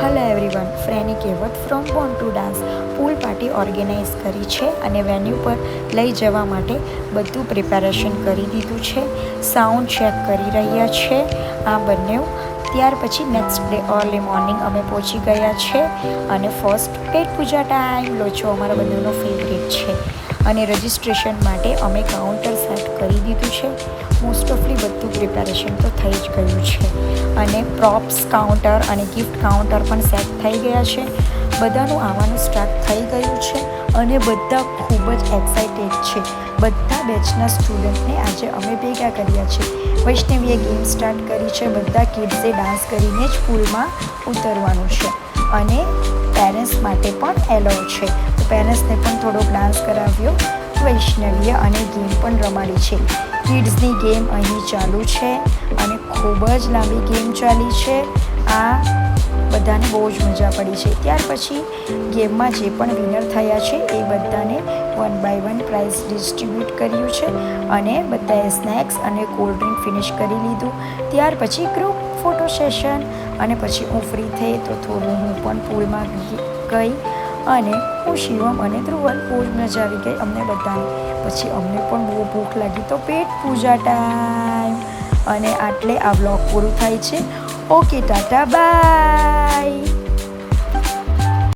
Hello everyone, Freny કહેવત from born to dance pool party organize કરી છે અને વેન્યુ પર લઈ જવા માટે બધું પ્રિપેરેશન કરી દીધું છે. સાઉન્ડ ચેક કરી રહ્યા છે આ બંને. ત્યાર પછી નેક્સ્ટ ડે અર્લી મોર્નિંગ અમે પહોંચી ગયા છે અને ફર્સ્ટ પેટ પૂજા ટાઈમ. લોચો અમારા બંનેનો ફેવરેટ છે અને રજિસ્ટ્રેશન માટે અમે કાઉન્ટર સેટ કરી દીધું છે. મોસ્ટ ઓફલી બધું પ્રિપેરેશન તો થઈ જ ગયું છે અને પ્રોપ્સ કાઉન્ટર અને ગિફ્ટ કાઉન્ટર પણ સેટ થઈ ગયા છે. બધાનું આવવાનું સ્ટાર્ટ થઈ ગયું છે અને બધા ખૂબ જ એક્સાઇટેડ છે. બધા બેચના સ્ટુડન્ટને આજે અમે ભેગા કર્યા છે. વૈષ્ણવીએ ગેમ સ્ટાર્ટ કરી છે. બધા કિડ્સે ડાન્સ કરીને જ પૂલમાં ઉતરવાનું છે અને પેરેન્ટ્સ માટે પણ એલાઉ છે. તો પેરેન્ટ્સને પણ થોડોક ડાન્સ કરાવ્યો વૈષ્ણવીએ અને ગેમ પણ રમાડી છે. કિડ્સની ગેમ અહીં ચાલુ છે અને ખૂબ જ લાંબી ગેમ ચાલી છે. આ બધાને બહુ જ મજા પડી છે. ત્યાર પછી ગેમમાં જે પણ વિનર થયા છે એ બધાને 1 by 1 પ્રાઇઝ ડિસ્ટ્રીબ્યુટ કર્યું છે અને બધાએ સ્નેક્સ અને કોલ્ડ ડ્રિંક ફિનિશ કરી લીધું. ત્યાર પછી ગ્રુપ ફોટો સેશન અને પછી હું ફ્રી થઈ તો થોડું હું પણ પૂલમાં ગઈ અને હું શિવમ અને ધ્રુવન બહુ જ મજા આવી ગઈ અમને બધાને. પછી અમને પણ બહુ ભૂખ લાગી તો પેટ પૂજા ટાઈમ. અને આટલે આ વ્લોગ પૂરું થાય છે. Okay, tata, by.